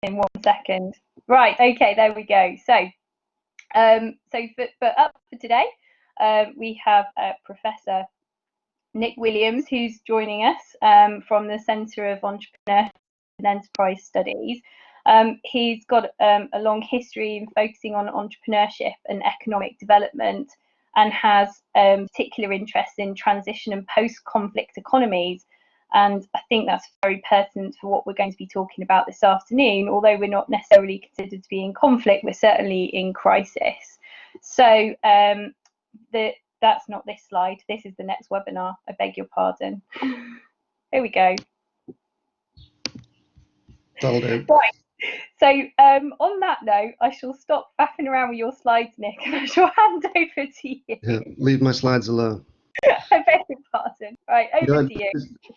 in 1 second. Right, okay, there we go. So, for up for today, we have Professor Nick Williams, who's joining us from the Centre of Entrepreneurship and Enterprise Studies. He's got a long history in focusing on entrepreneurship and economic development, and has particular interest in transition and post-conflict economies. And I think that's very pertinent for what we're going to be talking about this afternoon. Although we're not necessarily considered to be in conflict, we're certainly in crisis. So that's not this slide. This is the next webinar. I beg your pardon. Here we go. That'll do. Right. So on that note, I shall stop faffing around with your slides, Nick, and I shall hand over to you. Yeah, leave my slides alone. I beg your pardon. Right, over to you.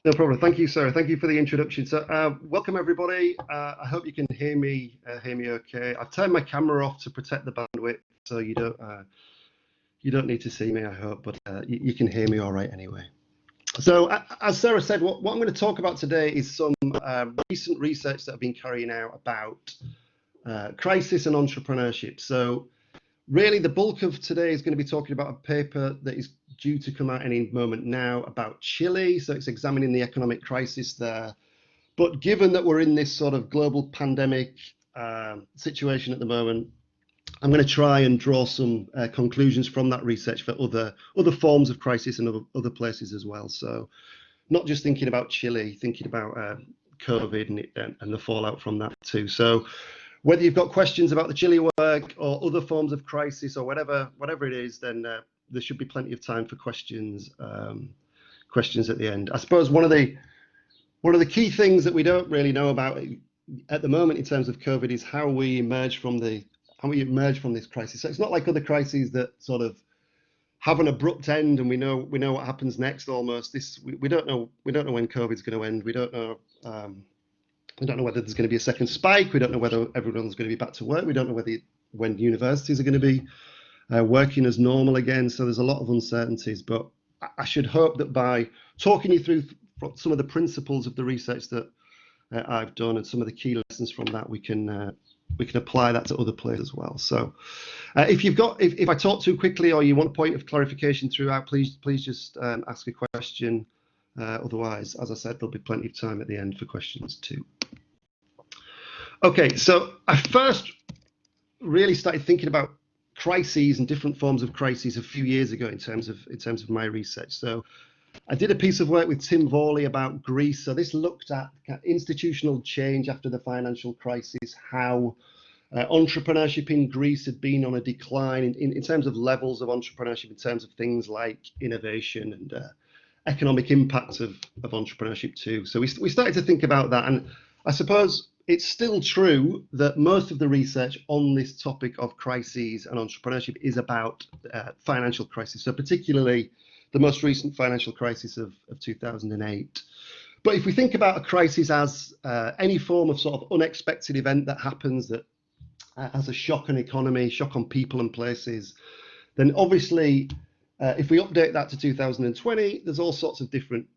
No problem. Thank you, Sarah. Thank you for the introduction. So, welcome everybody. I hope you can hear me okay. I've turned my camera off to protect the bandwidth, so you don't need to see me, I hope, but you can hear me all right anyway. So, as Sarah said, what I'm going to talk about today is some recent research that I've been carrying out about crisis and entrepreneurship. So, really, the bulk of today is going to be talking about a paper that is due to come out any moment now about Chile. So it's examining the economic crisis there. But given that we're in this sort of global pandemic situation at the moment, I'm going to try and draw some conclusions from that research for other forms of crisis and other places as well. So not just thinking about Chile, thinking about COVID and the fallout from that too. So whether you've got questions about the Chile work or other forms of crisis or whatever it is, then there should be plenty of time for questions at the end. I suppose one of the key things that we don't really know about at the moment in terms of COVID is how we emerge from this crisis. So it's not like other crises that sort of have an abrupt end and we know what happens next almost. We don't know when COVID's going to end. We don't know whether there's going to be a second spike. We don't know whether everyone's going to be back to work. We don't know when universities are going to be working as normal again. So there's a lot of uncertainties. But I should hope that by talking you through some of the principles of the research that I've done and some of the key lessons from that, we can apply that to other places as well. So if I talk too quickly or you want a point of clarification throughout, please just ask a question. Otherwise, as I said, there'll be plenty of time at the end for questions too. Okay, so I first really started thinking about crises and different forms of crises a few years ago in terms of my research. So I did a piece of work with Tim Vorley about Greece. So this looked at institutional change after the financial crisis, how entrepreneurship in Greece had been on a decline in terms of levels of entrepreneurship, in terms of things like innovation and economic impact of entrepreneurship too. So we started to think about that, and I suppose it's still true that most of the research on this topic of crises and entrepreneurship is about financial crisis. So particularly the most recent financial crisis of 2008. But if we think about a crisis as any form of sort of unexpected event that happens that has a shock on economy, shock on people and places, then obviously if we update that to 2020, there's all sorts of different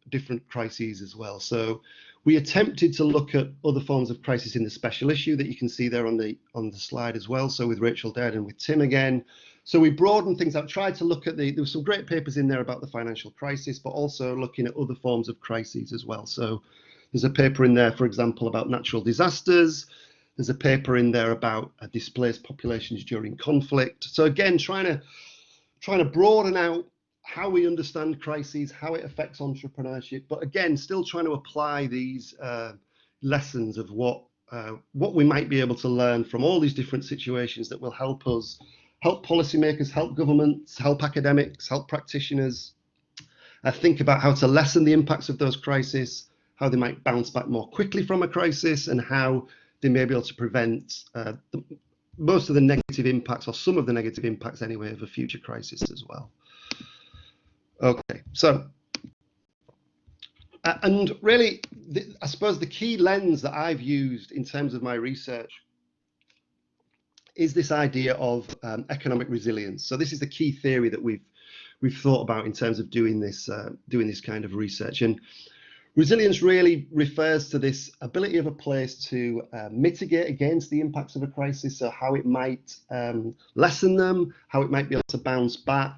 crises as well. So we attempted to look at other forms of crisis in the special issue that you can see there on the slide as well. So with Rachel Dead and with Tim again. So we broadened things out, tried to look at there were some great papers in there about the financial crisis, but also looking at other forms of crises as well. So there's a paper in there, for example, about natural disasters. There's a paper in there about displaced populations during conflict. So again, trying to broaden out how we understand crises, how it affects entrepreneurship, but again, still trying to apply these lessons of what we might be able to learn from all these different situations that will help us, help policymakers, help governments, help academics, help practitioners think about how to lessen the impacts of those crises, how they might bounce back more quickly from a crisis, and how they may be able to prevent most of the negative impacts, or some of the negative impacts anyway, of a future crisis as well. Okay, so, and really, I suppose the key lens that I've used in terms of my research is this idea of economic resilience. So this is the key theory that we've thought about in terms of doing this kind of research. And Resilience really refers to this ability of a place to mitigate against the impacts of a crisis, so how it might lessen them, how it might be able to bounce back.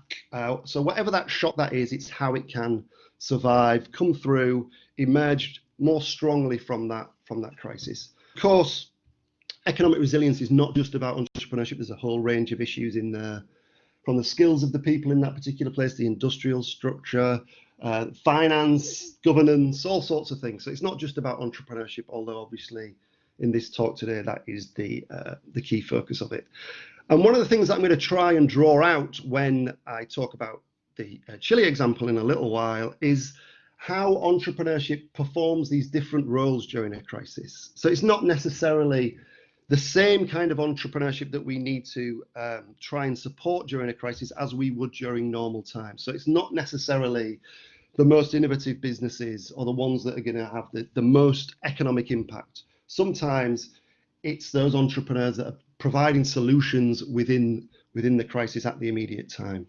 So whatever that shock that is, it's how it can survive, come through, emerge more strongly from that crisis. Of course, economic resilience is not just about entrepreneurship. There's a whole range of issues in there, from the skills of the people in that particular place, the industrial structure, finance, governance, all sorts of things. So it's not just about entrepreneurship, although obviously in this talk today, that is the key focus of it. And one of the things that I'm going to try and draw out when I talk about the Chile example in a little while is how entrepreneurship performs these different roles during a crisis. So it's not necessarily the same kind of entrepreneurship that we need to try and support during a crisis as we would during normal times. So it's not necessarily the most innovative businesses or the ones that are going to have the most economic impact. Sometimes it's those entrepreneurs that are providing solutions within the crisis at the immediate time.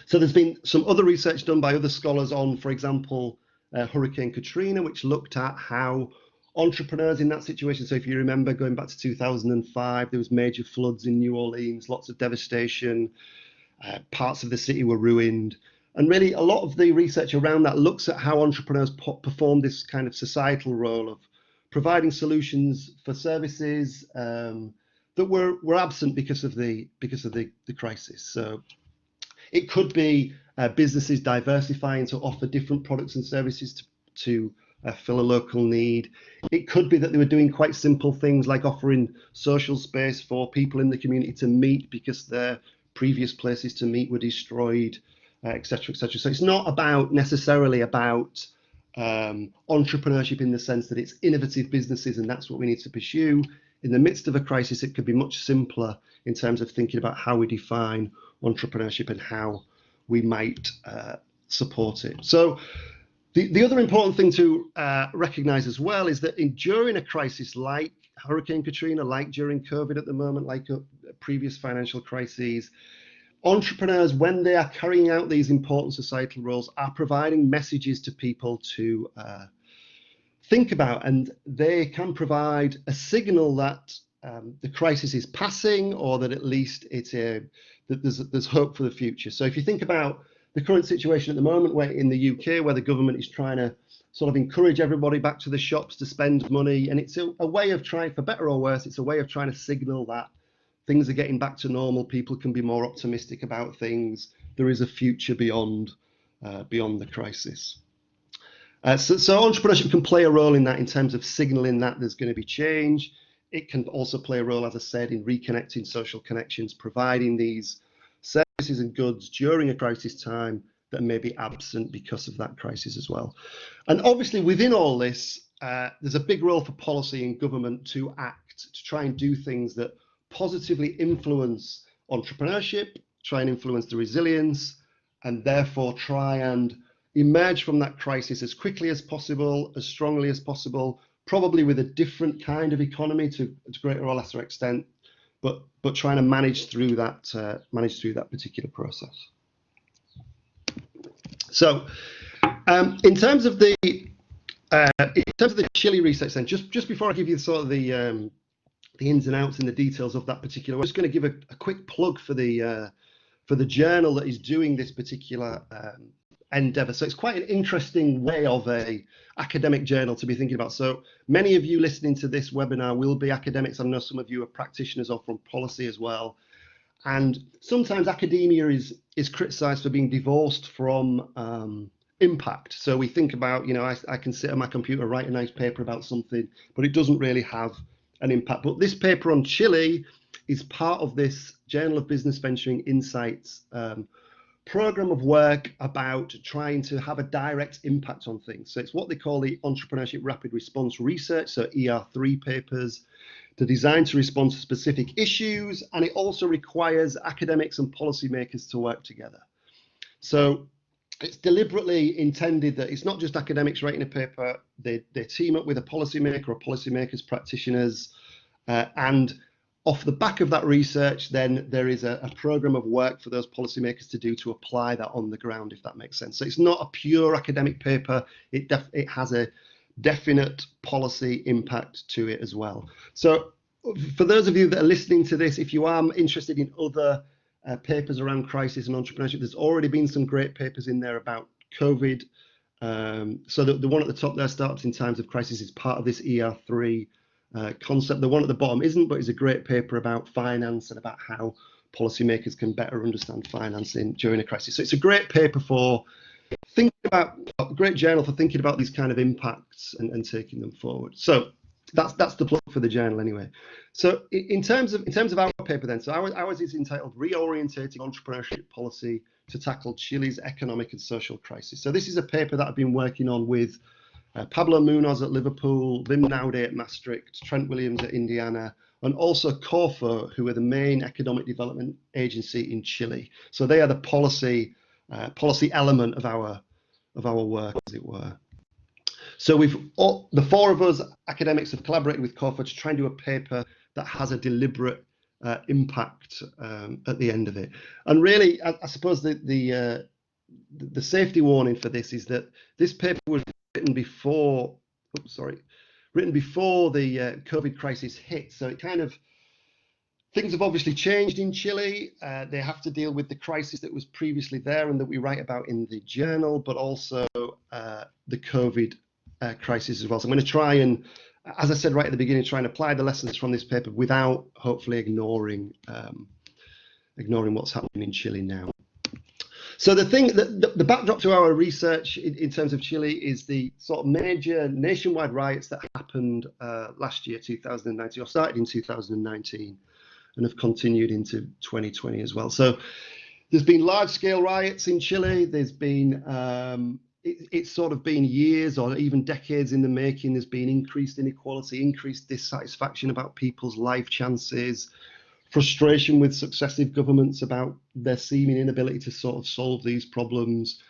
So there's been some other research done by other scholars on, for example, Hurricane Katrina, which looked at how entrepreneurs in that situation. So if you remember going back to 2005, there was major floods in New Orleans, lots of devastation, parts of the city were ruined. And really a lot of the research around that looks at how entrepreneurs perform this kind of societal role of providing solutions for services that were absent because of the crisis. So it could be businesses diversifying to offer different products and services to fill a local need. It could be that they were doing quite simple things like offering social space for people in the community to meet because their previous places to meet were destroyed, etc., etc. So it's not necessarily about entrepreneurship in the sense that it's innovative businesses and that's what we need to pursue. In the midst of a crisis, it could be much simpler in terms of thinking about how we define entrepreneurship and how we might support it. So the other important thing to recognize as well is that during a crisis like Hurricane Katrina, like during COVID at the moment, like previous financial crises, entrepreneurs, when they are carrying out these important societal roles, are providing messages to people to think about, and they can provide a signal that the crisis is passing, or that at least that there's hope for the future. So if you think about the current situation at the moment, where in the UK, where the government is trying to sort of encourage everybody back to the shops to spend money, and it's a way of trying, for better or worse, it's a way of trying to signal that things are getting back to normal. People can be more optimistic about things. There is a future beyond the crisis. So entrepreneurship can play a role in that, in terms of signaling that there's going to be change. It can also play a role, as I said, in reconnecting social connections, providing these services and goods during a crisis time that may be absent because of that crisis as well. And obviously within all this, there's a big role for policy and government to act, to try and do things that positively influence entrepreneurship, try and influence the resilience, and therefore try and emerge from that crisis as quickly as possible, as strongly as possible, probably with a different kind of economy to a greater or lesser extent, but trying to manage through that particular process. So, in terms of the Chile research, then just before I give you sort of the ins and outs and the details of that particular, I'm just going to give a quick plug for the journal that is doing this particular endeavor. So it's quite an interesting way of a academic journal to be thinking about. So many of you listening to this webinar will be academics. I know some of you are practitioners or from policy as well. And sometimes academia is criticized for being divorced from impact. So we think about, I can sit on my computer, write a nice paper about something, but it doesn't really have an impact. But this paper on Chile is part of this Journal of Business Venturing Insights program of work about trying to have a direct impact on things. So it's what they call the Entrepreneurship Rapid Response Research, so ER3 papers. They're designed to respond to specific issues, and it also requires academics and policymakers to work together. So it's deliberately intended that it's not just academics writing a paper, they team up with a policymaker or policymakers, practitioners, and off the back of that research, then there is a program of work for those policymakers to do to apply that on the ground, if that makes sense. So it's not a pure academic paper. It has a definite policy impact to it as well. So for those of you that are listening to this, if you are interested in other papers around crisis and entrepreneurship, there's already been some great papers in there about COVID. So the one at the top there, Startups in Times of Crisis, is part of this ER3 concept. The one at the bottom isn't, but it's a great paper about finance and about how policymakers can better understand financing during a crisis. So it's a great paper for thinking about, a great journal for thinking about these kind of impacts and taking them forward. So that's the plug for the journal anyway. So in terms of our paper then, so ours is entitled Reorientating Entrepreneurship Policy to Tackle Chile's Economic and Social Crisis. So this is a paper that I've been working on with Pablo Munoz at Liverpool, Wim Naude at Maastricht, Trent Williams at Indiana, and also Corfo, who are the main economic development agency in Chile. So they are the policy element of our work, as it were. So the four of us academics have collaborated with Corfo to try and do a paper that has a deliberate impact at the end of it. And really, I suppose the safety warning for this is that this paper was written before the COVID crisis hit. So it kind of, things have obviously changed in Chile. They have to deal with the crisis that was previously there and that we write about in the journal, but also the COVID crisis as well. So I'm going to try and, as I said right at the beginning, try and apply the lessons from this paper without hopefully ignoring what's happening in Chile now. So the backdrop to our research in terms of Chile is the sort of major nationwide riots that happened last year, 2019, or started in 2019 and have continued into 2020 as well. So there's been large-scale riots in Chile. There's been it's sort of been years or even decades in the making. There's been increased inequality, increased dissatisfaction about people's life chances, frustration with successive governments about their seeming inability to sort of solve these problems.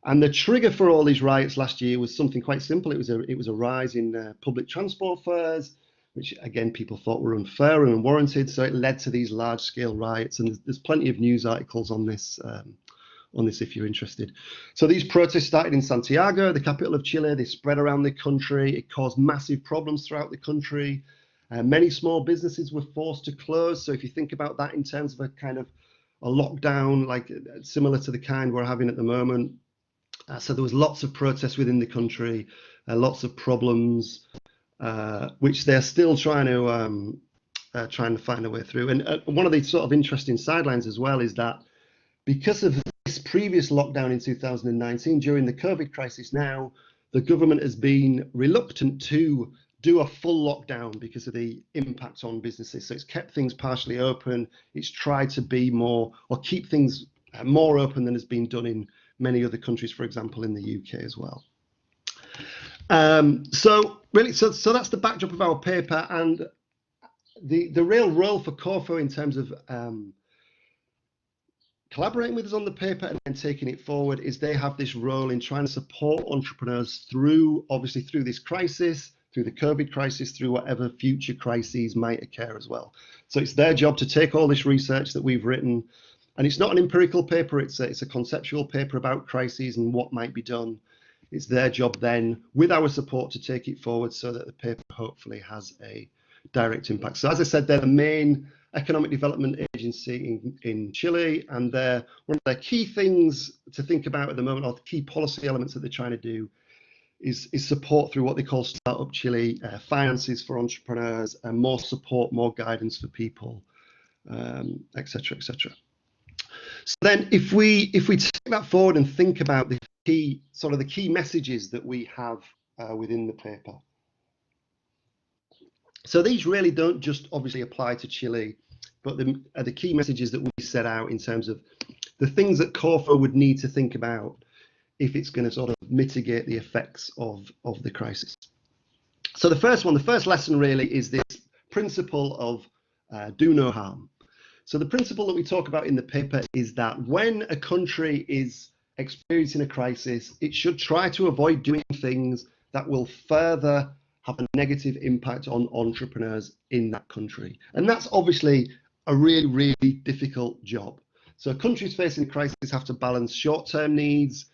And the trigger for all these riots last year was something quite simple. It was a rise in public transport fares, which again people thought were unfair and unwarranted. So it led to these large-scale riots, and there's plenty of news articles on this if you're interested. So these protests started in Santiago, the capital of Chile. They spread around the country. It caused massive problems throughout the country. Many small businesses were forced to close. So if you think about that in terms of a kind of a lockdown, like similar to the kind we're having at the moment. So there was lots of protests within the country, lots of problems, which they're still trying to find a way through. And one of the sort of interesting sidelines as well is that because of this previous lockdown in 2019, during the COVID crisis now, the government has been reluctant to do a full lockdown because of the impact on businesses. So it's kept things partially open. It's tried to be more, or keep things more open than has been done in many other countries, for example, in the UK as well. So that's the backdrop of our paper, and the real role for Corfo in terms of collaborating with us on the paper and then taking it forward is they have this role in trying to support entrepreneurs through this crisis, through the COVID crisis, through whatever future crises might occur as well. So it's their job to take all this research that we've written, and it's not an empirical paper, it's a conceptual paper about crises and what might be done. It's their job then, with our support, to take it forward so that the paper hopefully has a direct impact. So as I said, they're the main economic development agency in Chile, and one of their key things to think about at the moment, or the key policy elements that they're trying to do, is support through what they call Startup Chile, finances for entrepreneurs, and more support, more guidance for people, etc., etc. So then, if we take that forward and think about the key messages that we have within the paper. So these really don't just obviously apply to Chile, but are the key messages that we set out in terms of the things that Corfo would need to think about if it's going to sort of mitigate the effects of the crisis. So the first lesson really is this principle of do no harm. So the principle that we talk about in the paper is that when a country is experiencing a crisis, it should try to avoid doing things that will further have a negative impact on entrepreneurs in that country. And that's obviously a really, really difficult job. So countries facing crisis have to balance short-term needs,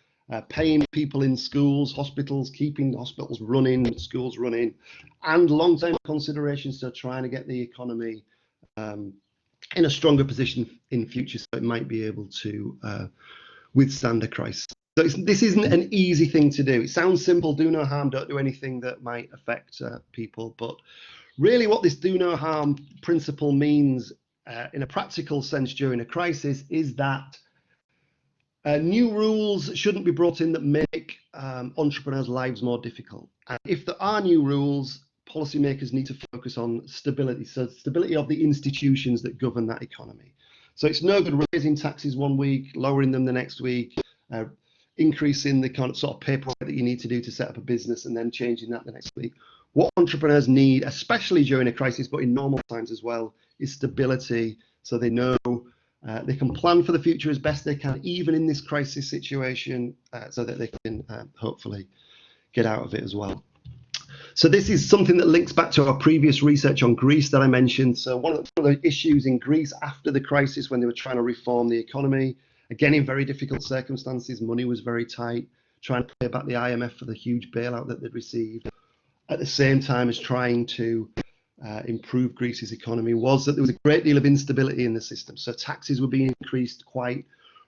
paying people in schools, hospitals, keeping hospitals running, schools running, and long-term considerations to trying to get the economy in a stronger position in future, so it might be able to withstand a crisis. So this isn't an easy thing to do. It sounds simple, do no harm, don't do anything that might affect people. But really what this do no harm principle means in a practical sense during a crisis is that new rules shouldn't be brought in that make entrepreneurs' lives more difficult. And if there are new rules, policymakers need to focus on stability, so stability of the institutions that govern that economy. So it's no good raising taxes one week, lowering them the next week, increasing the kind of sort of paperwork that you need to do to set up a business and then changing that the next week. What entrepreneurs need, especially during a crisis, but in normal times as well, is stability, so they know they can plan for the future as best they can, even in this crisis situation, so that they can hopefully get out of it as well. So this is something that links back to our previous research on Greece that I mentioned. So one of the issues in Greece after the crisis, when they were trying to reform the economy, again in very difficult circumstances, money was very tight, trying to pay back the IMF for the huge bailout that they'd received, at the same time as trying to improve Greece's economy, was that there was a great deal of instability in the system. So taxes were being increased quite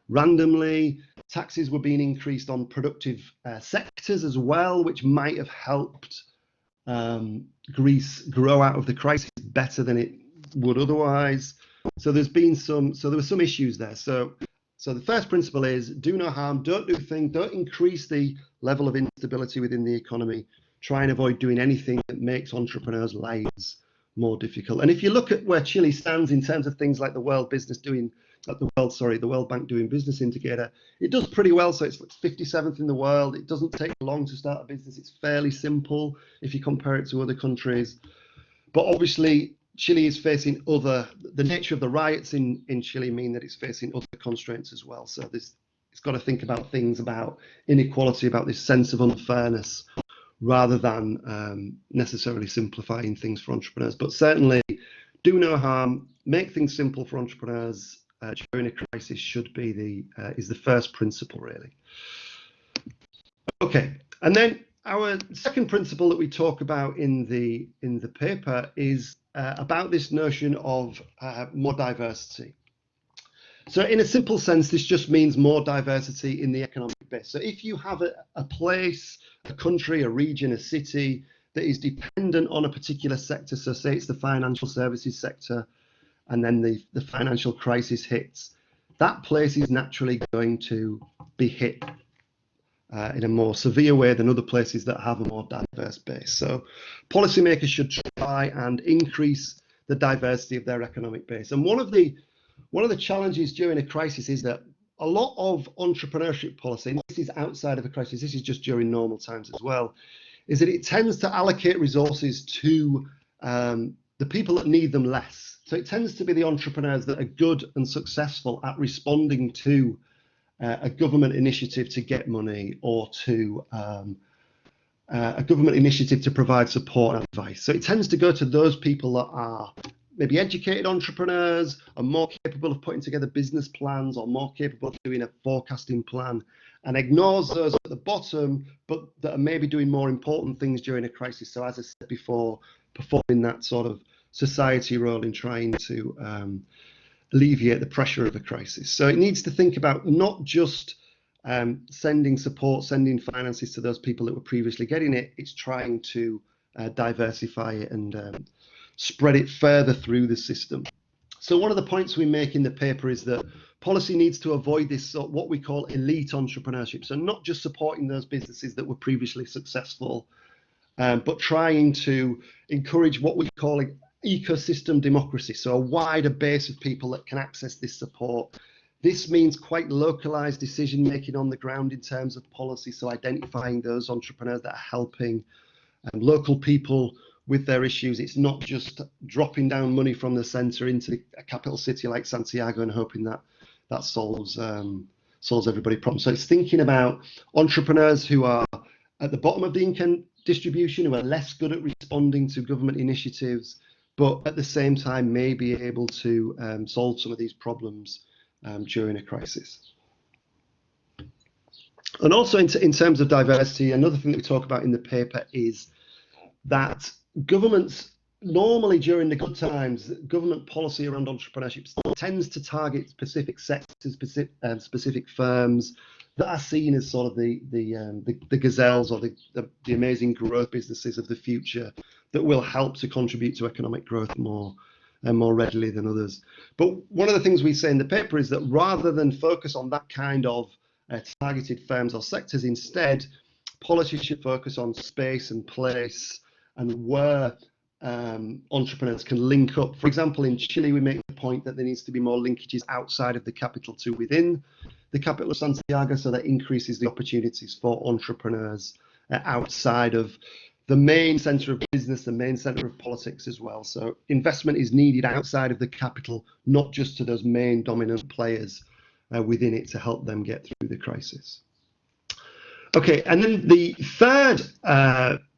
randomly. Taxes were being increased on productive sectors as well, which might have helped Greece grow out of the crisis better than it would otherwise. So there were some issues there. So the first principle is do no harm, don't do things, don't increase the level of instability within the economy. Try and avoid doing anything that makes entrepreneurs' lives more difficult. And if you look at where Chile stands in terms of things like the World Bank Doing Business Indicator, it does pretty well. So it's 57th in the world. It doesn't take long to start a business. It's fairly simple if you compare it to other countries. But obviously, Chile is facing the nature of the riots in Chile mean that it's facing other constraints as well. So it's got to think about things about inequality, about this sense of unfairness, rather than necessarily simplifying things for entrepreneurs. But certainly, do no harm, make things simple for entrepreneurs during a crisis should be is the first principle, really. Okay, and then our second principle that we talk about in the paper is about this notion of more diversity. So in a simple sense, this just means more diversity in the economic base. So if you have a place, a country, a region, a city that is dependent on a particular sector, so say it's the financial services sector, and then the financial crisis hits, that place is naturally going to be hit in a more severe way than other places that have a more diverse base. So policymakers should try and increase the diversity of their economic base. And one of the challenges during a crisis is that a lot of entrepreneurship policy, and this is outside of a crisis, this is just during normal times as well, is that it tends to allocate resources to the people that need them less. So it tends to be the entrepreneurs that are good and successful at responding to a government initiative to get money, or to a government initiative to provide support and advice. So it tends to go to those people that are maybe educated entrepreneurs, are more capable of putting together business plans, or more capable of doing a forecasting plan, and ignores those at the bottom, but that are maybe doing more important things during a crisis. So as I said before, performing that sort of society role in trying to alleviate the pressure of a crisis. So it needs to think about not just sending support, sending finances to those people that were previously getting it. It's trying to diversify it and spread it further through the system. So one of the points we make in the paper is that policy needs to avoid this what we call elite entrepreneurship. So not just supporting those businesses that were previously successful, but trying to encourage what we call ecosystem democracy. So a wider base of people that can access this support. This means quite localized decision making on the ground in terms of policy. So identifying those entrepreneurs that are helping local people with their issues. It's not just dropping down money from the center into a capital city like Santiago and hoping that that solves everybody's problems. So it's thinking about entrepreneurs who are at the bottom of the distribution who are less good at responding to government initiatives, but at the same time may be able to solve some of these problems during a crisis. And also in terms of diversity, another thing that we talk about in the paper is that governments, normally during the good times, government policy around entrepreneurship tends to target specific sectors, specific firms that are seen as sort of the gazelles or the amazing growth businesses of the future that will help to contribute to economic growth more readily than others. But one of the things we say in the paper is that rather than focus on that kind of targeted firms or sectors, instead, policies should focus on space and place and where entrepreneurs can link up. For example, in Chile, we make the point that there needs to be more linkages outside of the capital to within the capital of Santiago, so that increases the opportunities for entrepreneurs outside of the main center of business, the main center of politics as well. So investment is needed outside of the capital, not just to those main dominant players within it to help them get through the crisis. Okay, and then the third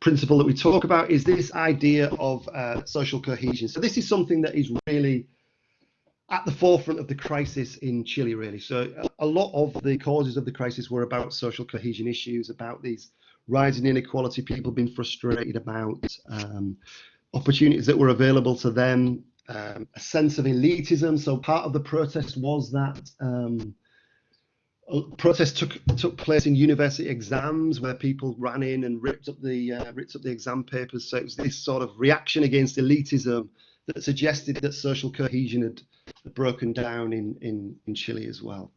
principle that we talk about is this idea of social cohesion. So this is something that is really at the forefront of the crisis in Chile, really. So a lot of the causes of the crisis were about social cohesion issues, about these rising inequality, people being frustrated about opportunities that were available to them, a sense of elitism. So part of the protest was that protest took place in university exams where people ran in and ripped up the exam papers. So it was this sort of reaction against elitism that suggested that social cohesion had broken down in Chile as well.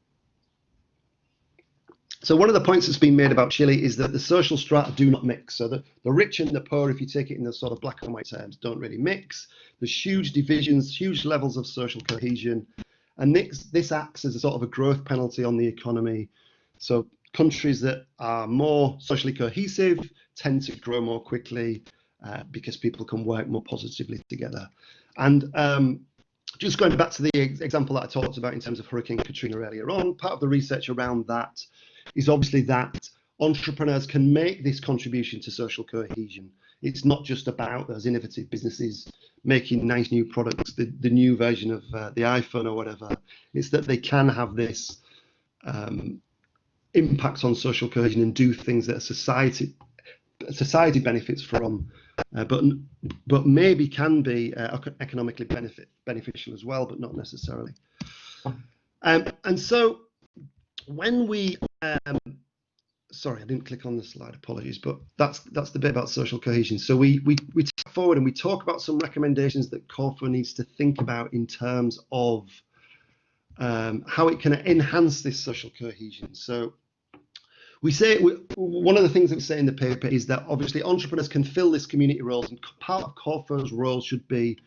So one of the points that's been made about Chile is that the social strata do not mix. So the rich and the poor, if you take it in the sort of black and white terms, don't really mix. There's huge divisions, huge levels of social cohesion. And this acts as a sort of a growth penalty on the economy. So countries that are more socially cohesive tend to grow more quickly because people can work more positively together. And just going back to the example that I talked about in terms of Hurricane Katrina earlier on, part of the research around that is obviously that entrepreneurs can make this contribution to social cohesion. It's not just about those innovative businesses making nice new products, the new version of the iPhone or whatever. It's that they can have this impact on social cohesion and do things that society benefits from, but maybe can be economically beneficial as well, but not necessarily. And so when we sorry, I didn't click on the slide, apologies, but that's the bit about social cohesion. So we take forward and we talk about some recommendations that Corfu needs to think about in terms of how it can enhance this social cohesion. So we say, one of the things that we say in the paper is that obviously entrepreneurs can fill this community roles, and part of Corfu's role should be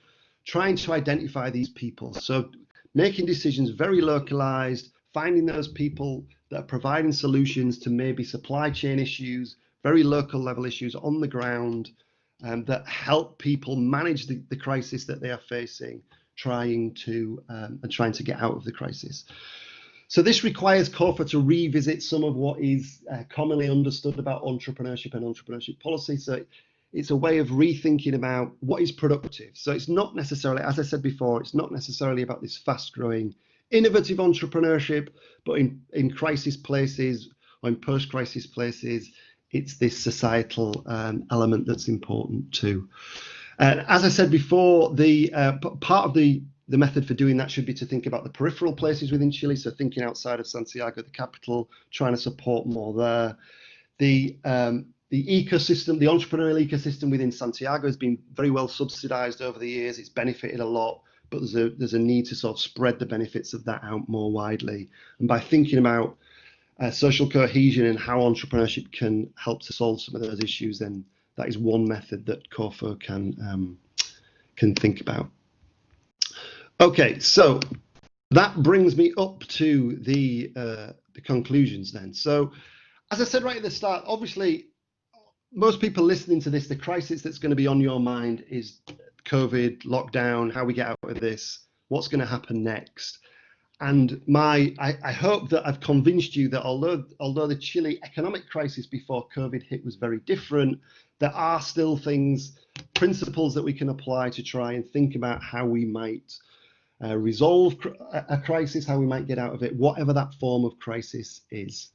trying to identify these people. So making decisions very localized, finding those people that are providing solutions to maybe supply chain issues, very local level issues on the ground, that help people manage the crisis that they are facing, trying to get out of the crisis. So this requires Corfu to revisit some of what is commonly understood about entrepreneurship and entrepreneurship policy. So it's a way of rethinking about what is productive. So it's not necessarily, as I said before, it's not necessarily about this fast-growing innovative entrepreneurship, but in crisis places or in post-crisis places, it's this societal element that's important too. As I said before, the part of the method for doing that should be to think about the peripheral places within Chile, so thinking outside of Santiago, the capital, trying to support more there. The ecosystem, the entrepreneurial ecosystem within Santiago has been very well subsidized over the years. It's benefited a lot, but there's a need to sort of spread the benefits of that out more widely. And by thinking about social cohesion and how entrepreneurship can help to solve some of those issues, then that is one method that Corfu can think about. Okay, so that brings me up to the conclusions then. So as I said right at the start, obviously, most people listening to this, the crisis that's going to be on your mind is COVID, lockdown, how we get out of this, what's going to happen next. And I hope that I've convinced you that although the Chile economic crisis before COVID hit was very different, there are still principles that we can apply to try and think about how we might resolve a crisis, how we might get out of it, whatever that form of crisis is.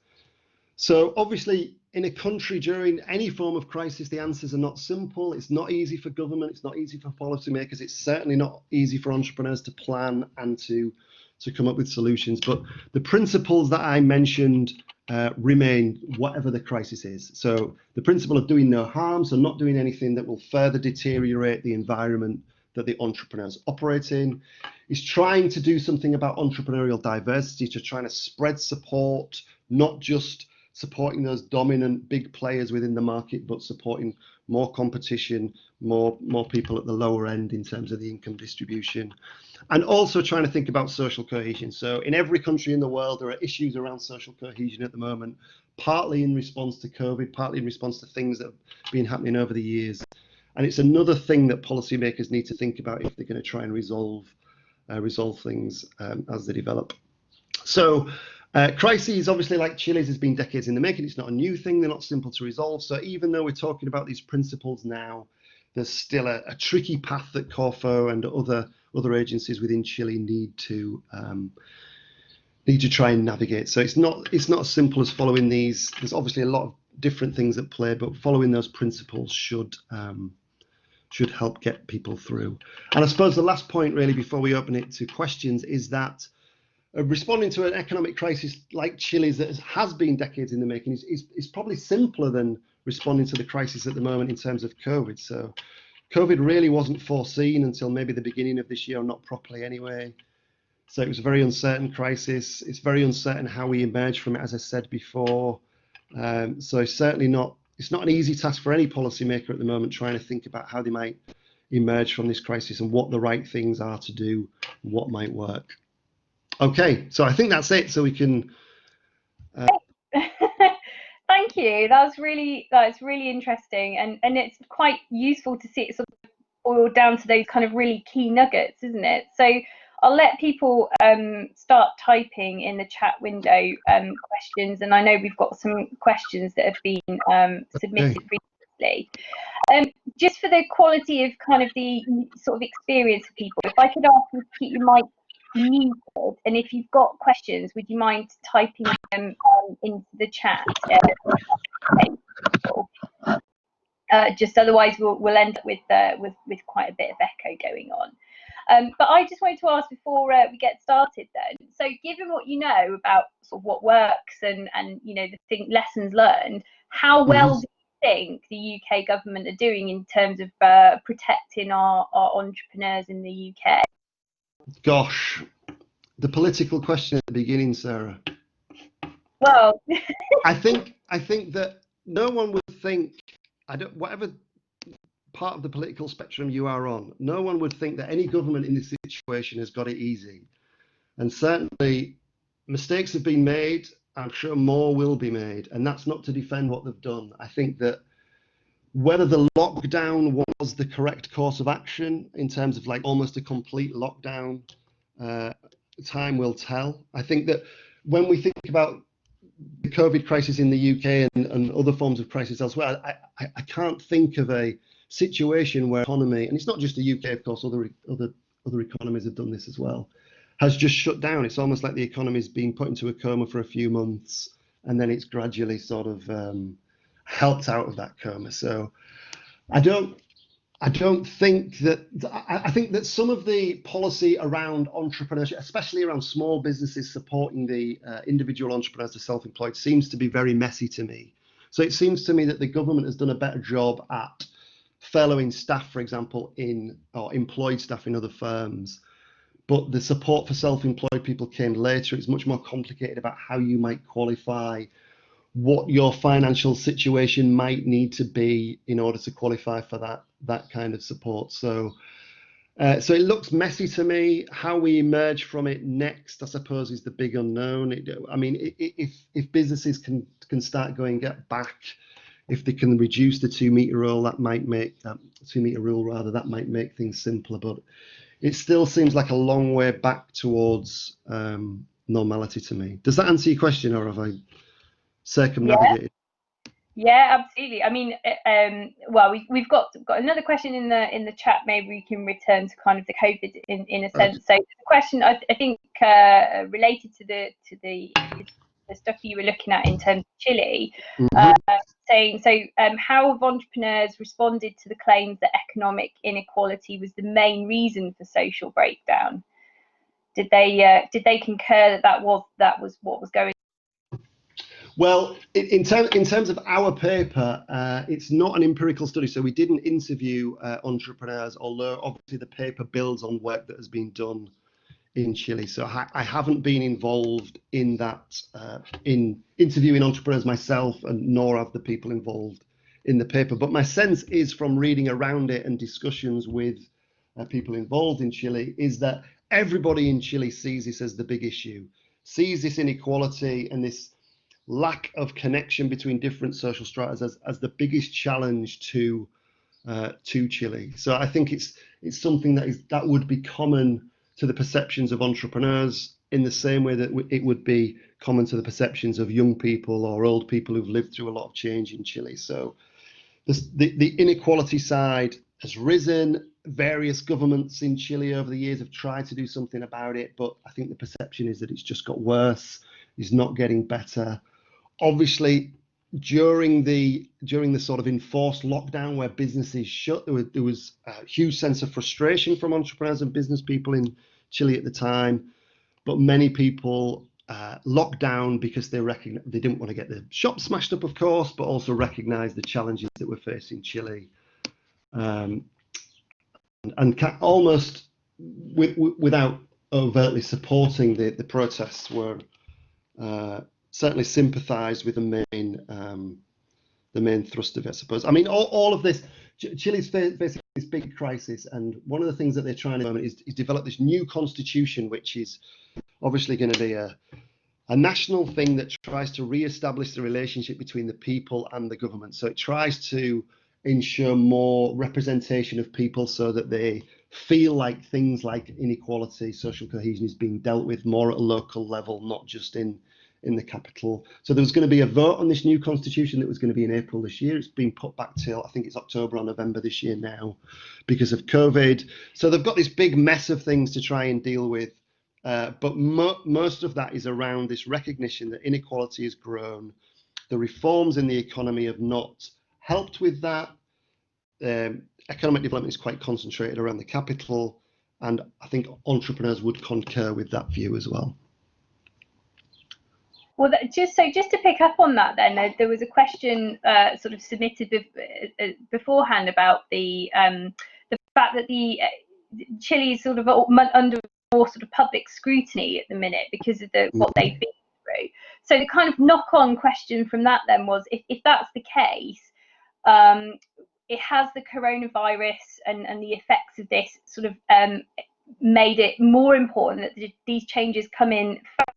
So obviously, in a country during any form of crisis, the answers are not simple. It's not easy for government. It's not easy for policymakers. It's certainly not easy for entrepreneurs to plan and to come up with solutions. But the principles that I mentioned remain whatever the crisis is. So the principle of doing no harm, so not doing anything that will further deteriorate the environment that the entrepreneurs operate in, is trying to do something about entrepreneurial diversity, to trying to spread support, not just supporting those dominant big players within the market, but supporting more competition, more people at the lower end in terms of the income distribution, and also trying to think about social cohesion. So in every country in the world, there are issues around social cohesion at the moment, partly in response to COVID, partly in response to things that have been happening over the years. And it's another thing that policymakers need to think about if they're going to try and resolve things as they develop. So crises, obviously, like Chile's, has been decades in the making. It's not a new thing. They're not simple to resolve. So even though we're talking about these principles now, there's still a tricky path that Corfo and other agencies within Chile need to try and navigate. So it's not as simple as following these. There's obviously a lot of different things at play, but following those principles should help get people through. And I suppose the last point, really, before we open it to questions, is that responding to an economic crisis like Chile's that has been decades in the making is probably simpler than responding to the crisis at the moment in terms of COVID. So COVID really wasn't foreseen until maybe the beginning of this year, not properly anyway. So it was a very uncertain crisis. It's very uncertain how we emerge from it, as I said before. So it's not an easy task for any policymaker at the moment, trying to think about how they might emerge from this crisis and what the right things are to do, what might work. Okay, so I think that's it. So we can. Thank you. That's really interesting, and it's quite useful to see it sort of boiled down to those kind of really key nuggets, isn't it? So I'll let people start typing in the chat window questions, and I know we've got some questions that have been submitted previously. Just for the quality of kind of the sort of experience of people, if I could ask you to keep your mic muted, and if you've got questions, would you mind typing them into the chat? Just otherwise we'll end up with quite a bit of echo going on. But I just wanted to ask before we get started then, so given what you know about sort of what works and you know the lessons learned, how well do you think the UK government are doing in terms of protecting our entrepreneurs in the UK? Gosh, the political question at the beginning, Sarah. Well, I think that no one would think, whatever part of the political spectrum you are on, no one would think that any government in this situation has got it easy. And certainly mistakes have been made. I'm sure more will be made. And that's not to defend what they've done. I think that whether the lockdown was the correct course of action in terms of like almost a complete lockdown, time will tell. I think that when we think about the COVID crisis in the UK and other forms of crisis elsewhere, I can't think of a situation where economy, and it's not just the UK, of course, other economies have done this as well, has just shut down. It's almost like the economy's been put into a coma for a few months, and then it's gradually sort of helped out of that coma. So I don't think that, I think that some of the policy around entrepreneurship, especially around small businesses supporting the individual entrepreneurs, the self-employed, seems to be very messy to me. So it seems to me that the government has done a better job at furloughing staff, for example, or employed staff in other firms. But the support for self-employed people came later. It's much more complicated about how you might qualify, what your financial situation might need to be in order to qualify for that kind of support. So it looks messy to me. How we emerge from it next, I suppose, is the big unknown. I mean, if businesses can get back, if they can reduce the 2 meter rule, that might make that 2 meter rule rather, that might make things simpler. But it still seems like a long way back towards normality to me. Does that answer your question, or have I circumnavigated? Yeah, absolutely. I mean, well, we've got another question in the chat. Maybe we can return to kind of the COVID in a sense. So the question I think related to the stuff you were looking at in terms of Chile, saying so. How have entrepreneurs responded to the claims that economic inequality was the main reason for social breakdown? Did they concur that that was what was going? Well, in terms of our paper, it's not an empirical study, so we didn't interview entrepreneurs, although obviously the paper builds on work that has been done in Chile. So I haven't been involved in that, in interviewing entrepreneurs myself, and nor have the people involved in the paper. But my sense is, from reading around it and discussions with people involved in Chile, is that everybody in Chile sees this as the big issue, sees this inequality and this lack of connection between different social stratas as the biggest challenge to Chile. So I think it's something that would be common to the perceptions of entrepreneurs, in the same way that it would be common to the perceptions of young people or old people who've lived through a lot of change in Chile. So the inequality side has risen. Various governments in Chile over the years have tried to do something about it, but I think the perception is that it's just got worse, it's not getting better. Obviously, during the sort of enforced lockdown where businesses shut, there was a huge sense of frustration from entrepreneurs and business people in Chile at the time. But many people locked down because they didn't want to get the shop smashed up, of course, but also recognised the challenges that were facing Chile, and almost without overtly supporting the protests, were certainly sympathised with the main thrust of it, I suppose. I mean, all of this, Chile's facing this big crisis, and one of the things that they're trying to do is develop this new constitution, which is obviously going to be a national thing that tries to re-establish the relationship between the people and the government. So it tries to ensure more representation of people, so that they feel like things like inequality, social cohesion is being dealt with more at a local level, not just in the capital. So there was going to be a vote on this new constitution that was going to be in April this year. It's been put back till, I think it's October or November this year now, because of COVID. So they've got this big mess of things to try and deal with. But most of that is around this recognition that inequality has grown. The reforms in the economy have not helped with that. Economic development is quite concentrated around the capital, and I think entrepreneurs would concur with that view as well. Well, just to pick up on that, then there was a question sort of submitted beforehand about the fact that Chile is sort of under more sort of public scrutiny at the minute because of what they've been through. So the kind of knock-on question from that then was, if that's the case, it has the coronavirus and the effects of this sort of made it more important that these changes come in faster,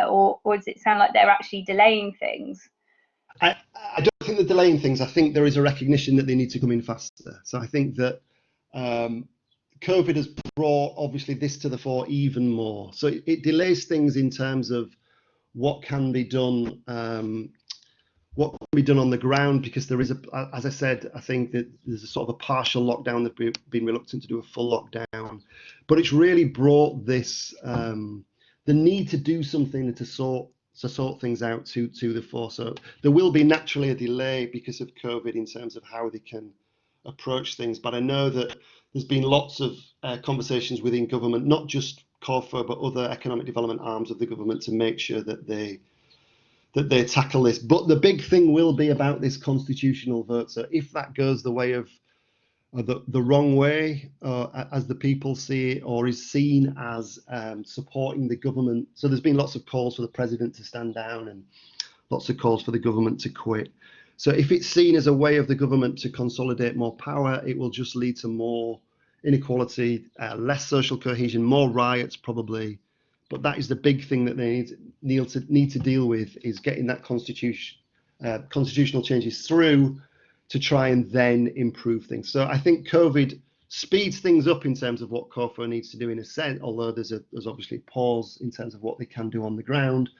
or does it sound like they're actually delaying things? I don't think they're delaying things. I think there is a recognition that they need to come in faster. So I think that COVID has brought obviously this to the fore even more. So it delays things in terms of what can be done, on the ground, because there is as I said, I think that there's a sort of a partial lockdown. They've been reluctant to do a full lockdown, but it's really brought this the need to do something to sort things out to the fore. So there will be naturally a delay because of COVID in terms of how they can approach things. But I know that there's been lots of conversations within government, not just CORFO, but other economic development arms of the government, to make sure that they tackle this. But the big thing will be about this constitutional vote. So if that goes the way of the wrong way, as the people see it, or is seen as supporting the government. So there's been lots of calls for the president to stand down and lots of calls for the government to quit. So if it's seen as a way of the government to consolidate more power, it will just lead to more inequality, less social cohesion, more riots probably. But that is the big thing that they need to deal with, is getting that constitutional changes through to try and then improve things. So I think COVID speeds things up in terms of what CORFO needs to do in a sense, although there's obviously a pause in terms of what they can do on the ground,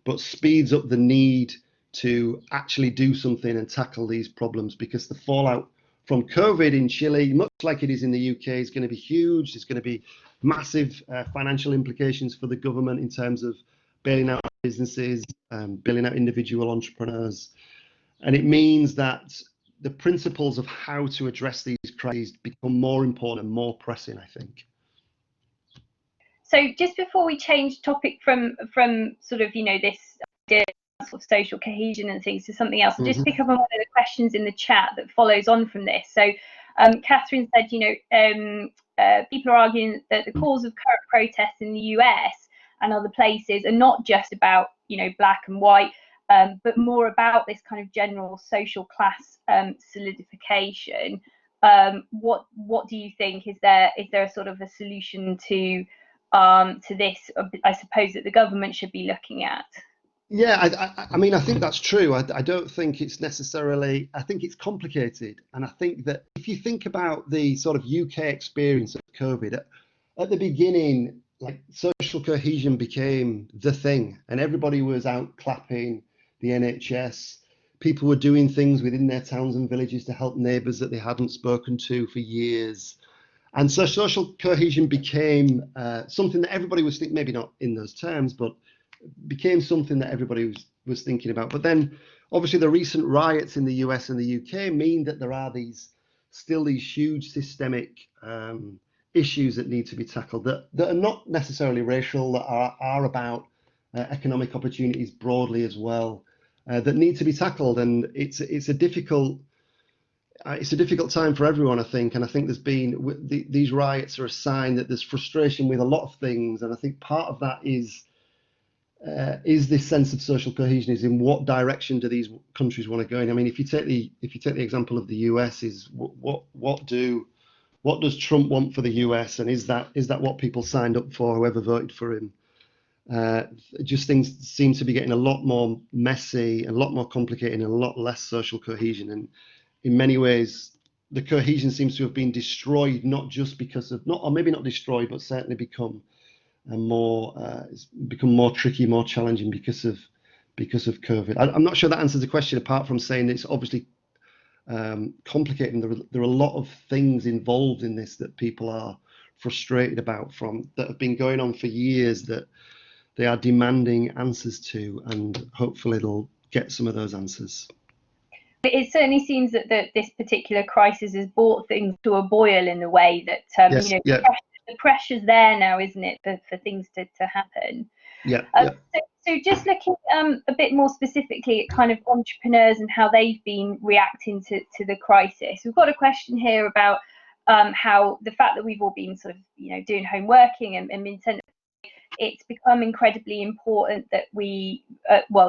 but speeds up the need to actually do something and tackle these problems, because the fallout from COVID in Chile, much like it is in the UK, is going to be huge. There's going to be massive financial implications for the government in terms of bailing out businesses, bailing out individual entrepreneurs. And it means that the principles of how to address these crises become more important and more pressing, I think. So just before we change topic from sort of, this idea of sort of social cohesion and things to something else, I'll just pick up on one of the questions in the chat that follows on from this. So Catherine said, people are arguing that the cause of current protests in the US and other places are not just about, black and white, but more about this kind of general social class solidification. What do you think? Is there a sort of a solution to this, I suppose, that the government should be looking at? Yeah, I mean, I think that's true. I don't think it's necessarily, I think it's complicated. And I think that if you think about the sort of UK experience of COVID, at the beginning, like, social cohesion became the thing, and everybody was out clapping the NHS. People were doing things within their towns and villages to help neighbours that they hadn't spoken to for years. And so social cohesion became something that everybody was thinking, maybe not in those terms, but became something that everybody was thinking about. But then obviously the recent riots in the US and the UK mean that there are still these huge systemic issues that need to be tackled, that are not necessarily racial, that are about economic opportunities broadly as well, that need to be tackled. And it's a difficult time for everyone, I think. And I think these riots are a sign that there's frustration with a lot of things. And I think part of that is this sense of social cohesion, is in what direction do these countries want to go in. I mean, if you take the example of the US, is what does Trump want for the US, and is that what people signed up for, whoever voted for him? Just things seem to be getting a lot more messy, and a lot more complicated, and a lot less social cohesion. And in many ways, the cohesion seems to have been destroyed, not just because of, or maybe not destroyed, but certainly become more tricky, more challenging because of COVID. I'm not sure that answers the question, apart from saying it's obviously complicated, and there are a lot of things involved in this that people are frustrated about, that have been going on for years, that they are demanding answers to, and hopefully they'll get some of those answers. It certainly seems that this particular crisis has brought things to a boil in the way that Yes, yeah. The pressure's there now, isn't it, for things to happen? Yeah. So just looking a bit more specifically at kind of entrepreneurs and how they've been reacting to the crisis, we've got a question here about how the fact that we've all been sort of doing home working and been sent, it's become incredibly important that we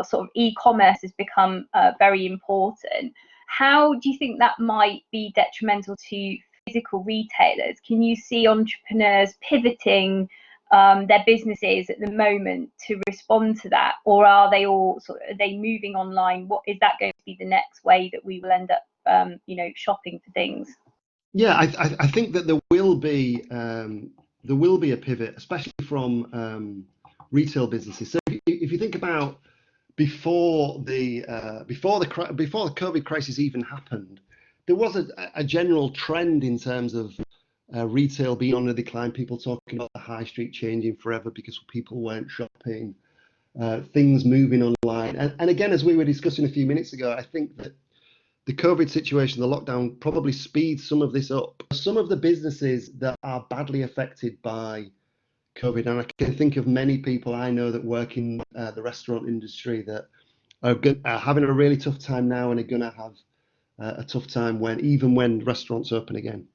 sort of e-commerce has become very important. How do you think that might be detrimental to physical retailers? Can you see entrepreneurs pivoting their businesses at the moment to respond to that, or are they moving online? What is that going to be the next way that we will end up shopping for things? Yeah, I think that there will be a pivot, especially from retail businesses. So if you think about before the COVID crisis even happened, there was a general trend in terms of retail being on a decline. People talking about the high street changing forever because people weren't shopping, things moving online. And again, as we were discussing a few minutes ago, I think that the COVID situation, the lockdown, probably speeds some of this up. Some of the businesses that are badly affected by COVID, and I can think of many people I know that work in the restaurant industry that are having a really tough time now, and are going to have a tough time when restaurants open again.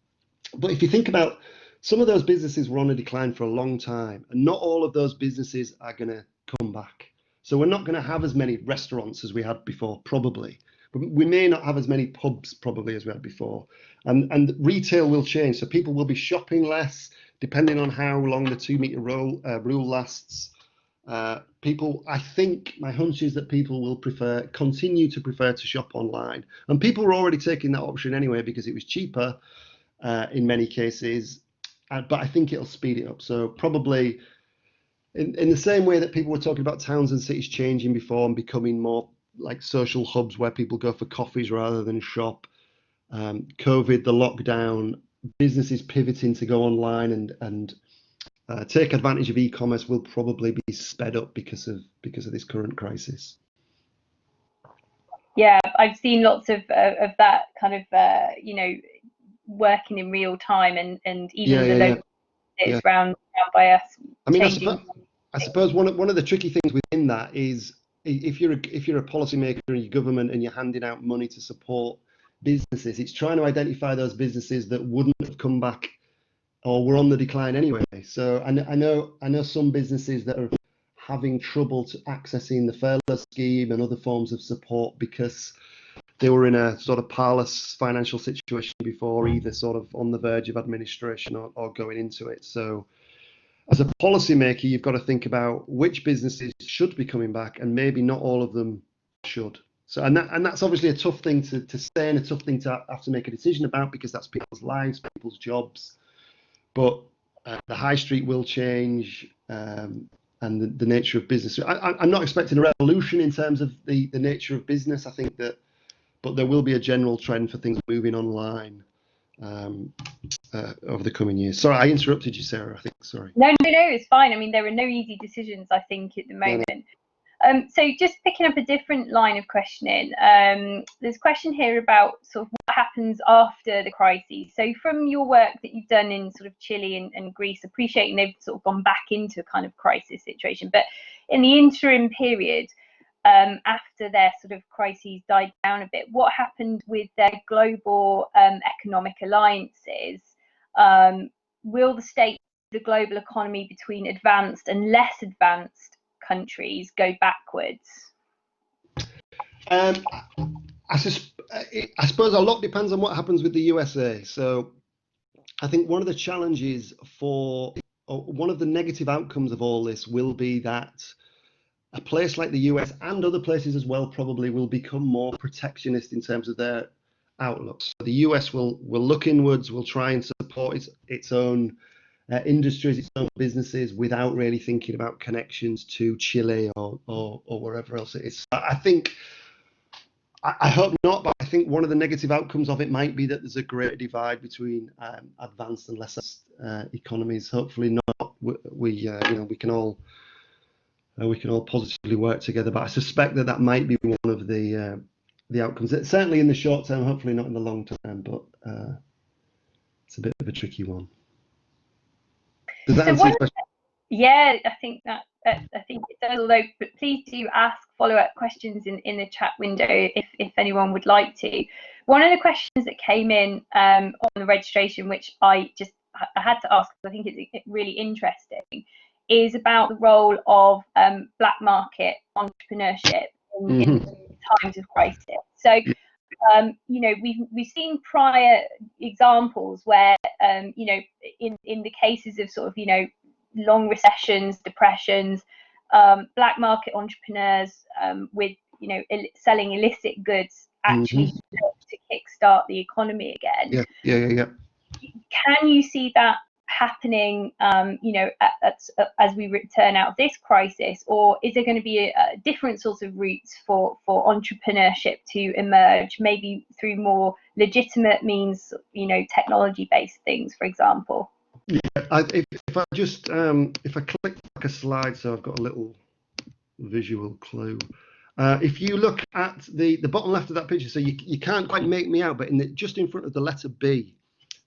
But if you think about, some of those businesses were on a decline for a long time, and not all of those businesses are going to come back. So we're not going to have as many restaurants as we had before, probably. But we may not have as many pubs, probably, as we had before. And retail will change. So people will be shopping less, depending on how long the 2-meter rule lasts. I think my hunch is that people will continue to prefer to shop online. And people were already taking that option anyway, because it was cheaper in many cases. But I think it'll speed it up. So probably in the same way that people were talking about towns and cities changing before and becoming more like social hubs where people go for coffees rather than shop. COVID, the lockdown, businesses pivoting to go online and take advantage of e-commerce will probably be sped up because of this current crisis. Yeah, I've seen lots of that kind of working in real time, and even the local bits round by us. I mean, I suppose one of the tricky things within that is if you're a policymaker in your government and you're handing out money to support businesses, it's trying to identify those businesses that wouldn't have come back or were on the decline anyway. So I know some businesses that are having trouble accessing the furlough scheme and other forms of support because they were in a sort of parlous financial situation before, either sort of on the verge of administration or going into it. So as a policymaker, you've got to think about which businesses should be coming back, and maybe not all of them should. So, and that's obviously a tough thing to say and a tough thing to have to make a decision about, because that's people's lives, people's jobs. But the high street will change, and the nature of business. I'm not expecting a revolution in terms of the nature of business. I think that, but there will be a general trend for things moving online over the coming years. Sorry, I interrupted you, Sarah. I think. Sorry. No, it's fine. I mean, there are no easy decisions, I think, at the moment. So just picking up a different line of questioning, there's a question here about sort of what happens after the crises. So from your work that you've done in sort of Chile and Greece, appreciating they've sort of gone back into a kind of crisis situation, but in the interim period, after their sort of crises died down a bit, what happened with their global economic alliances? Will the global economy between advanced and less advanced countries go backwards? I suppose a lot depends on what happens with the USA. So I think one of the challenges one of the negative outcomes of all this will be that a place like the US and other places as well probably will become more protectionist in terms of their outlook. So the US will look inwards, will try and support its own industries, its own businesses, without really thinking about connections to Chile or wherever else it is. I hope not, but I think one of the negative outcomes of it might be that there's a greater divide between advanced and less economies. Hopefully not. We can all positively work together, but I suspect that might be one of the outcomes. Certainly in the short term, hopefully not in the long term, but it's a bit of a tricky one. Does that answer your question? Yeah, I think it does. Although, but please do ask follow-up questions in the chat window if anyone would like to. One of the questions that came in on the registration, which I had to ask because I think it's really interesting, is about the role of black market entrepreneurship in times of crisis. So. We've seen prior examples where in the cases of sort of long recessions, depressions, black market entrepreneurs with selling illicit goods actually help to kickstart the economy again. Yeah. Can you see that happening as we return out of this crisis, or is there going to be a different sorts of routes for entrepreneurship to emerge, maybe through more legitimate means, technology based things, for example? Yeah, if I click back a slide, so I've got a little visual clue. If you look at the bottom left of that picture, so you can't quite make me out, but just in front of the letter B,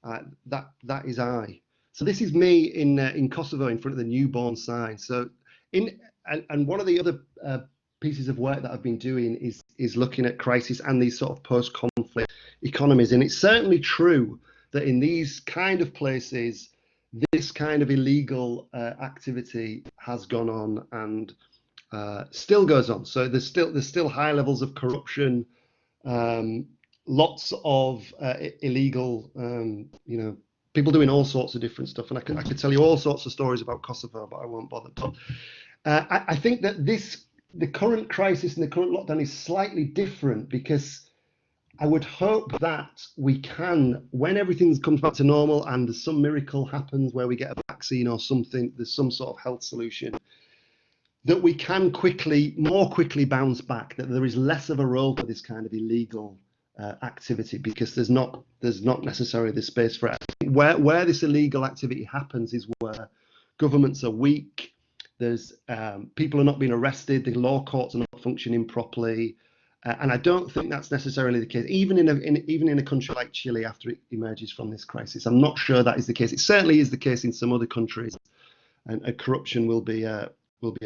that is I. So this is me in Kosovo in front of the newborn sign. So and one of the other pieces of work that I've been doing is looking at crisis and these sort of post-conflict economies. And it's certainly true that in these kind of places, this kind of illegal activity has gone on and still goes on. So there's still high levels of corruption, lots of illegal, people doing all sorts of different stuff. And I could tell you all sorts of stories about Kosovo, but I won't bother. But I think that the current crisis and the current lockdown is slightly different, because I would hope that we can, when everything comes back to normal and there's some miracle happens where we get a vaccine or something, there's some sort of health solution, that we can more quickly bounce back, that there is less of a role for this kind of illegal activity, because there's not necessarily the space for it. Where this illegal activity happens is where governments are weak. There's people are not being arrested. The law courts are not functioning properly, and I don't think that's necessarily the case. Even in a country like Chile, after it emerges from this crisis, I'm not sure that is the case. It certainly is the case in some other countries, and corruption will be a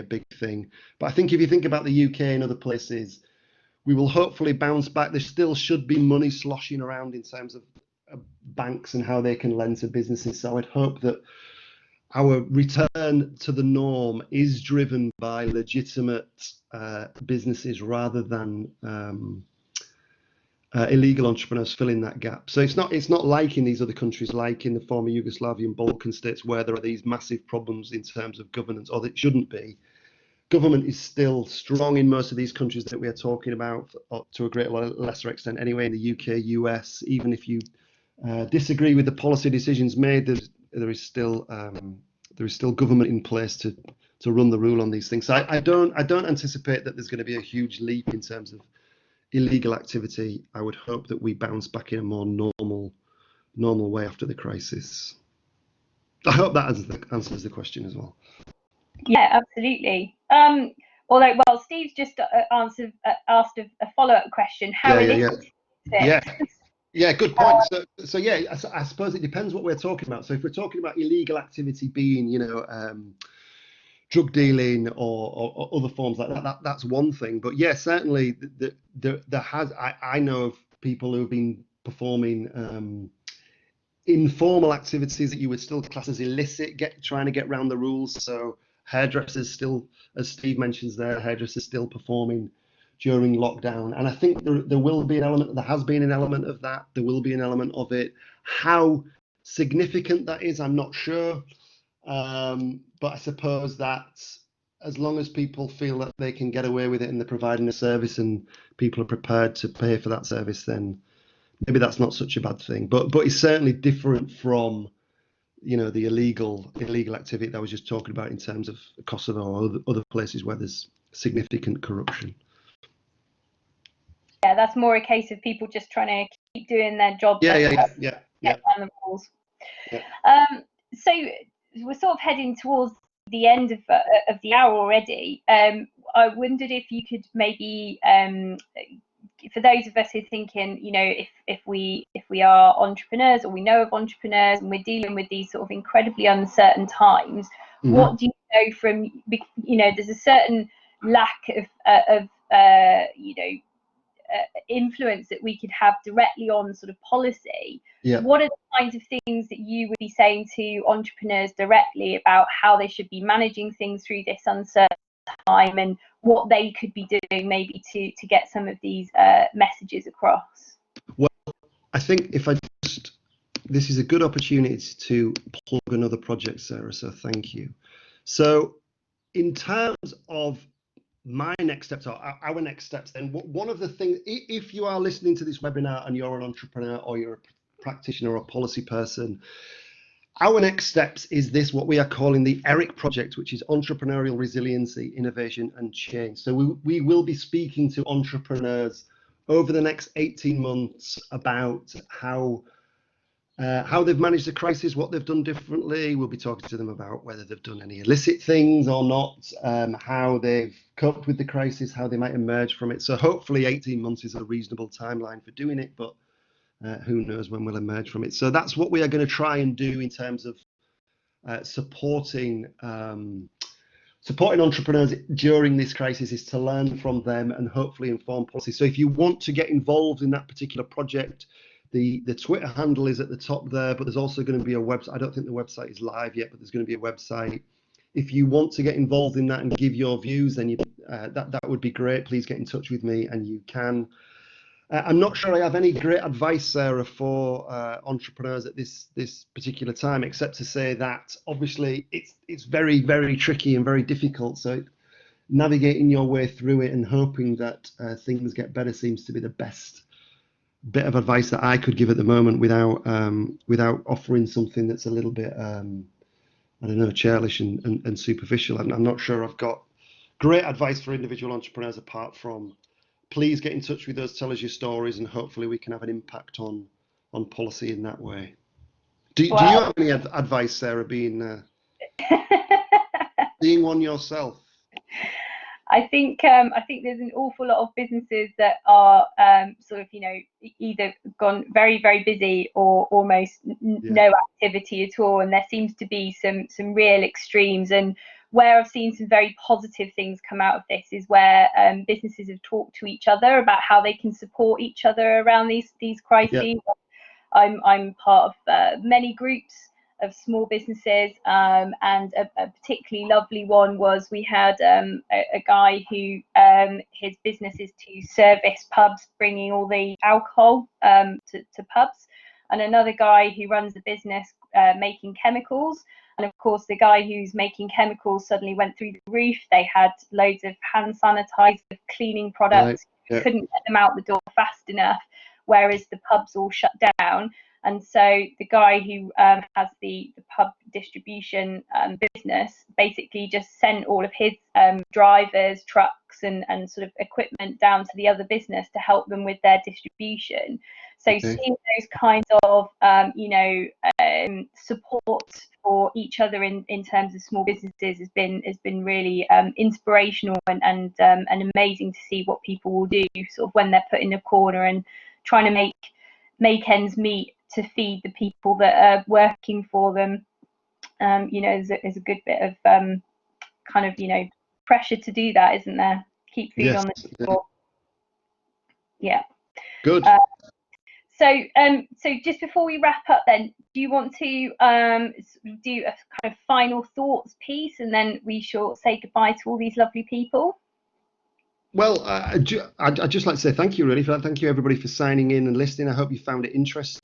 big thing. But I think if you think about the UK and other places, we will hopefully bounce back. There still should be money sloshing around in terms of banks and how they can lend to businesses. So I'd hope that our return to the norm is driven by legitimate businesses rather than illegal entrepreneurs filling that gap. So it's not like in these other countries, like in the former Yugoslavian Balkan states, where there are these massive problems in terms of governance, or that shouldn't be. Government is still strong in most of these countries that we are talking about, to a greater or lesser extent anyway, in the UK, US. Even if you disagree with the policy decisions made, there is still government in place to run the rule on these things. So I don't anticipate that there's going to be a huge leap in terms of illegal activity. I would hope that we bounce back in a more normal way after the crisis. I hope that answers the question as well. Yeah, absolutely. Although, well, Steve's just asked a follow-up question. How realistic is it? Yeah, good point. So yeah, I suppose it depends what we're talking about. So if we're talking about illegal activity being, drug dealing or other forms like that, that's one thing. But yeah, certainly I know of people who have been performing informal activities that you would still class as illicit, trying to get around the rules. So hairdressers still, as Steve mentions there, hairdressers still performing during lockdown. And I think there will be an element, there has been an element of that. There will be an element of it. How significant that is, I'm not sure. But I suppose that as long as people feel that they can get away with it and they're providing a service and people are prepared to pay for that service, then maybe that's not such a bad thing. But it's certainly different from, the illegal activity that I was just talking about in terms of Kosovo or other places where there's significant corruption. Yeah, that's more a case of people just trying to keep doing their job. Yeah. Around the rules. Yeah. So we're sort of heading towards the end of the hour already. I wondered if you could maybe, for those of us who are thinking, if we are entrepreneurs or we know of entrepreneurs and we're dealing with these sort of incredibly uncertain times, what do you know from, there's a certain lack of influence that we could have directly on sort of policy. Yeah. What are the kinds of things that you would be saying to entrepreneurs directly about how they should be managing things through this uncertain time, and what they could be doing maybe to get some of these messages across? Well, I think this is a good opportunity to plug another project, Sarah, so thank you. So in terms of my next steps, or our next steps, then one of the things, if you are listening to this webinar and you're an entrepreneur or you're a practitioner or a policy person, our next steps is this, what we are calling the ERIC project, which is Entrepreneurial Resiliency, Innovation and Change. So we will be speaking to entrepreneurs over the next 18 months about how they've managed the crisis, what they've done differently. We'll be talking to them about whether they've done any illicit things or not, how they've coped with the crisis, how they might emerge from it. So hopefully 18 months is a reasonable timeline for doing it, but who knows when we'll emerge from it. So that's what we are going to try and do in terms of supporting entrepreneurs during this crisis, is to learn from them and hopefully inform policy. So if you want to get involved in that particular project, the Twitter handle is at the top there, but there's also going to be a website. I don't think the website is live yet, but there's going to be a website. If you want to get involved in that and give your views, then that would be great. Please get in touch with me, and you can. I'm not sure I have any great advice, Sarah, for entrepreneurs at this particular time, except to say that obviously it's very, very tricky and very difficult. So navigating your way through it and hoping that things get better seems to be the best bit of advice that I could give at the moment, without offering something that's a little bit, I don't know, churlish and superficial. I'm not sure I've got great advice for individual entrepreneurs apart from please get in touch with us, tell us your stories, and hopefully we can have an impact on policy in that way. Do you have any advice, Sarah, being one yourself? I think there's an awful lot of businesses that are sort of, either gone very, very busy or almost no activity at all, and there seems to be some real extremes. And where I've seen some very positive things come out of this is where businesses have talked to each other about how they can support each other around these crises. I'm part of many groups of small businesses, and a particularly lovely one was we had a guy who his business is to service pubs, bringing all the alcohol to pubs, and another guy who runs a business making chemicals. And of course, the guy who's making chemicals suddenly went through the roof. They had loads of hand sanitizer, cleaning products, couldn't get them out the door fast enough, whereas the pubs all shut down. And so the guy who has the pub distribution business basically just sent all of his drivers, trucks, and sort of equipment down to the other business to help them with their distribution. So seeing those kinds of support for each other in terms of small businesses has been really inspirational and amazing to see what people will do sort of when they're put in a corner and trying to make ends meet to feed the people that are working for them. There's a good bit of kind of pressure to do that, isn't there? Keep food on the table. Yeah. Good. So just before we wrap up, then, do you want to do a kind of final thoughts piece, and then we shall say goodbye to all these lovely people? Well, I'd just like to say thank you, really, for that. Thank you, everybody, for signing in and listening. I hope you found it interesting.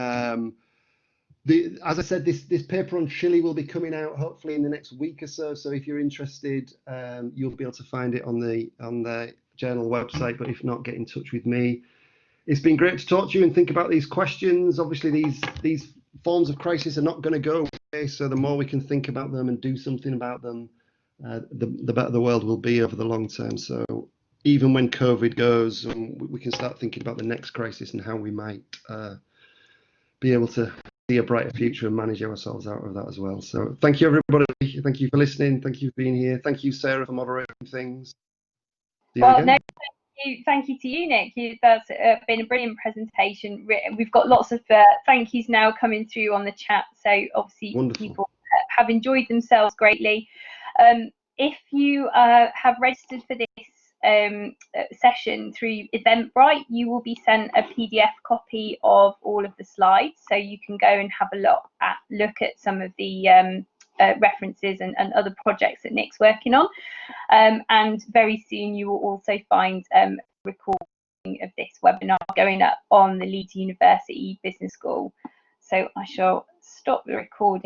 As I said, this paper on Chile will be coming out hopefully in the next week or so. So if you're interested, you'll be able to find it on the journal website. But if not, get in touch with me. It's been great to talk to you and think about these questions. Obviously, these forms of crisis are not going to go away. So the more we can think about them and do something about them, the better the world will be over the long term. So even when COVID goes, we can start thinking about the next crisis and how we might be able to see a brighter future and manage ourselves out of that as well. So thank you, everybody. Thank you for listening. Thank you for being here. Thank you, Sarah, for moderating things. Thank you to you, Nick. That's been a brilliant presentation. We've got lots of thank yous now coming through on the chat. So obviously people have enjoyed themselves greatly. If you have registered for this session through Eventbrite, you will be sent a PDF copy of all of the slides, so you can go and have a look at some of the references and other projects that Nick's working on. And very soon you will also find a recording of this webinar going up on the Leeds University Business School. So I shall stop the recording.